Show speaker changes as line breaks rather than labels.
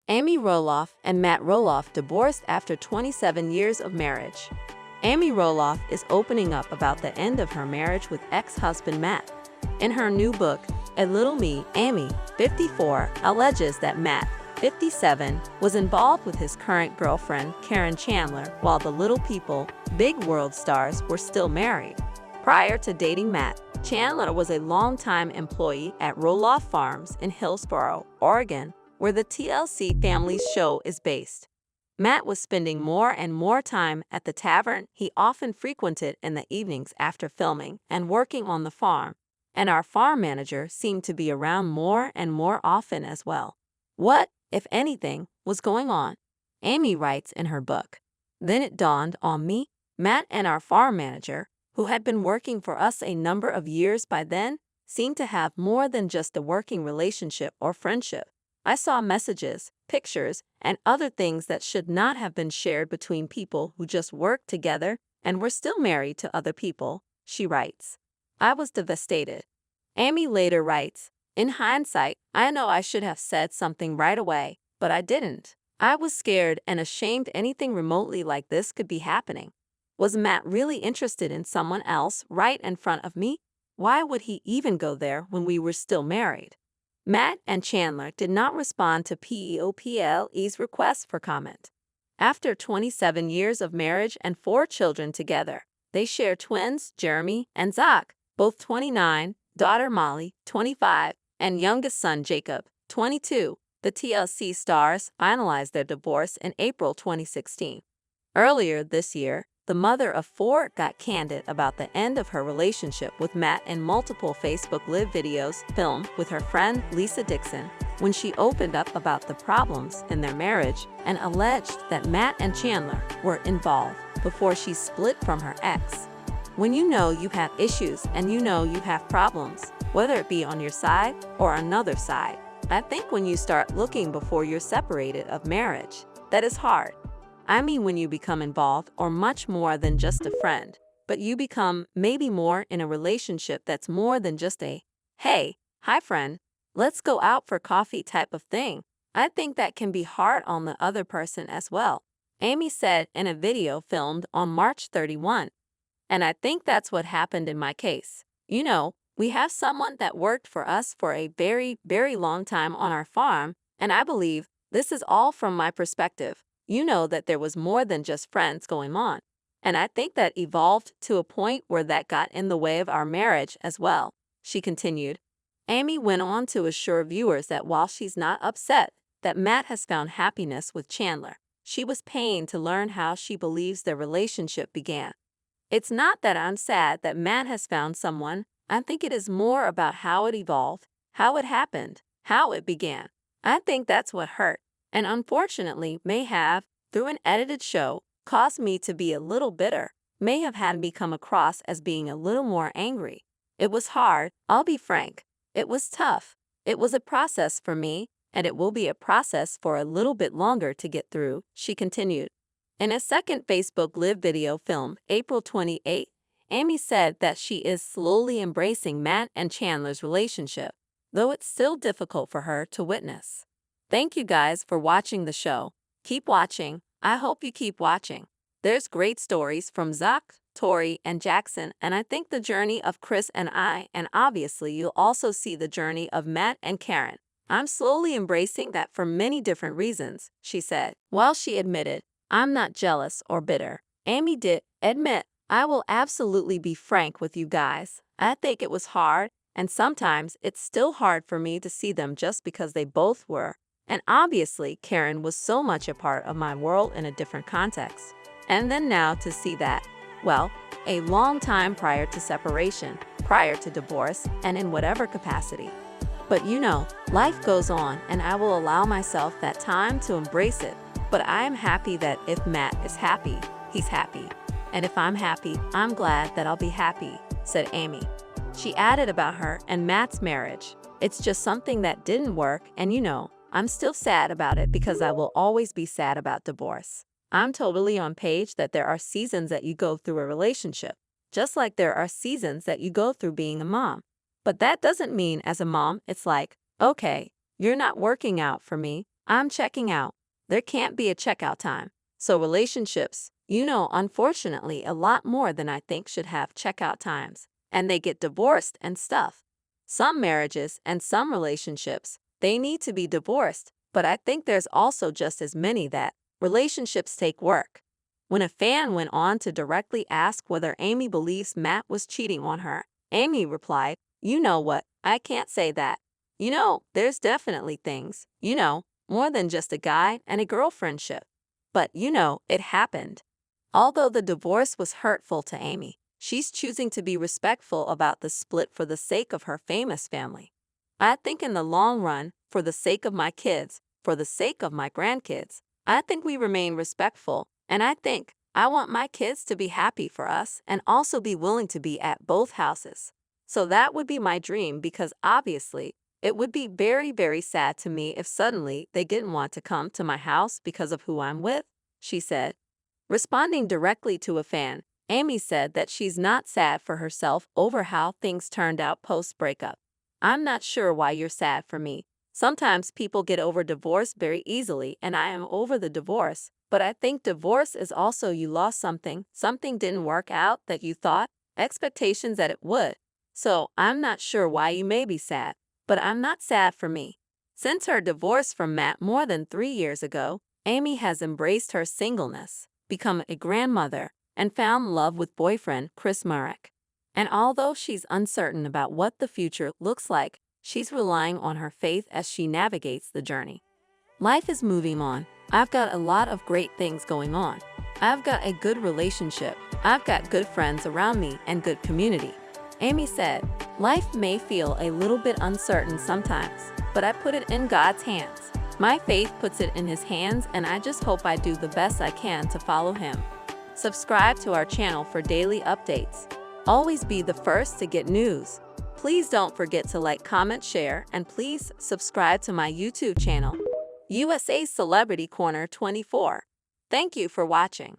Amy Roloff and Matt Roloff divorced after 27 years of marriage. Amy Roloff is opening up about the end of her marriage with ex-husband Matt. In her new book, A Little Me, Amy, 54, alleges that Matt, 57, was involved with his current girlfriend, Karen Chandler, while the Little People, Big World stars were still married. Prior to dating Matt, Chandler was a longtime employee at Roloff Farms in Hillsboro, Oregon, where the TLC family's show is based. Matt was spending more and more time at the tavern he often frequented in the evenings after filming and working on the farm, and our farm manager seemed to be around more and more often as well. What, if anything, was going on? Amy writes in her book. Then it dawned on me, Matt and our farm manager, who had been working for us a number of years by then, seemed to have more than just a working relationship or friendship. I saw messages, pictures, and other things that should not have been shared between people who just worked together and were still married to other people, she writes. I was devastated. Amy later writes, in hindsight, I know I should have said something right away, but I didn't. I was scared and ashamed anything remotely like this could be happening. Was Matt really interested in someone else right in front of me? Why would he even go there when we were still married? Matt and Chandler did not respond to POPLE's request for comment. After 27 years of marriage and 4 children together, they share twins, Jeremy and Zach, both 29, daughter Molly, 25, and youngest son Jacob, 22. The TLC stars finalized their divorce in April 2016. Earlier this year, the mother of 4 got candid about the end of her relationship with Matt in multiple Facebook Live videos filmed with her friend Lisa Dixon when she opened up about the problems in their marriage and alleged that Matt and Chandler were involved before she split from her ex. When you know you have issues and you know you have problems, whether it be on your side or another side, I think when you start looking before you're separated of marriage, that is hard. I mean when you become involved or much more than just a friend, but you become maybe more in a relationship that's more than just a, hey, hi friend, let's go out for coffee type of thing. I think that can be hard on the other person as well, Amy said in a video filmed on March 31. And I think that's what happened in my case. You know, we have someone that worked for us for a very, very long time on our farm, and I believe this is all from my perspective. You know that there was more than just friends going on. And I think that evolved to a point where that got in the way of our marriage as well, she continued. Amy went on to assure viewers that while she's not upset that Matt has found happiness with Chandler, she was pained to learn how she believes their relationship began. It's not that I'm sad that Matt has found someone. I think it is more about how it evolved, how it happened, how it began. I think that's what hurt, and unfortunately may have, through an edited show, caused me to be a little bitter, may have had me come across as being a little more angry. It was hard, I'll be frank. It was tough. It was a process for me, and it will be a process for a little bit longer to get through, she continued. In a second Facebook Live video filmed April 28, Amy said that she is slowly embracing Matt and Chandler's relationship, though it's still difficult for her to witness. Thank you guys for watching the show. Keep watching. I hope you keep watching. There's great stories from Zach, Tori, and Jackson, and I think the journey of Chris and I, and obviously you'll also see the journey of Matt and Karen. I'm slowly embracing that for many different reasons, she said. While she admitted, I'm not jealous or bitter, Amy did admit, I will absolutely be frank with you guys. I think it was hard, and sometimes it's still hard for me to see them just because they both were. And obviously, Karen was so much a part of my world in a different context. And then now to see that, well, a long time prior to separation, prior to divorce, and in whatever capacity. But you know, life goes on, and I will allow myself that time to embrace it. But I am happy that if Matt is happy, he's happy. And if I'm happy, I'm glad that I'll be happy, said Amy. She added about her and Matt's marriage. It's just something that didn't work, and you know, I'm still sad about it because I will always be sad about divorce. I'm totally on page that there are seasons that you go through a relationship, just like there are seasons that you go through being a mom. But that doesn't mean as a mom, it's like, okay, you're not working out for me, I'm checking out. There can't be a checkout time. So relationships, unfortunately, a lot more than I think should have checkout times. And they get divorced and stuff. Some marriages and some relationships, they need to be divorced, but I think there's also just as many that relationships take work. When a fan went on to directly ask whether Amy believes Matt was cheating on her, Amy replied, "You know what? I can't say that. There's definitely things, more than just a guy and a girl friendship. But, it happened." Although the divorce was hurtful to Amy, she's choosing to be respectful about the split for the sake of her famous family. I think in the long run, for the sake of my kids, for the sake of my grandkids, I think we remain respectful, and I want my kids to be happy for us and also be willing to be at both houses. So that would be my dream, because obviously, it would be very, very sad to me if suddenly they didn't want to come to my house because of who I'm with, she said. Responding directly to a fan, Amy said that she's not sad for herself over how things turned out post-breakup. "I'm not sure why you're sad for me. Sometimes people get over divorce very easily, and I am over the divorce. But I think divorce is also you lost something didn't work out that you thought, expectations that it would. So I'm not sure why you may be sad, but I'm not sad for me." Since her divorce from Matt more than 3 years ago, Amy has embraced her singleness, become a grandmother, and found love with boyfriend Chris Marek. And although she's uncertain about what the future looks like, she's relying on her faith as she navigates the journey. Life is moving on. I've got a lot of great things going on. I've got a good relationship. I've got good friends around me and good community. Amy said, "Life may feel a little bit uncertain sometimes, but I put it in God's hands. My faith puts it in His hands, and I just hope I do the best I can to follow Him." Subscribe to our channel for daily updates. Always be the first to get news. Please don't forget to like, comment, share, and please subscribe to my YouTube channel, USA Celebrity Corner 24. Thank you for watching.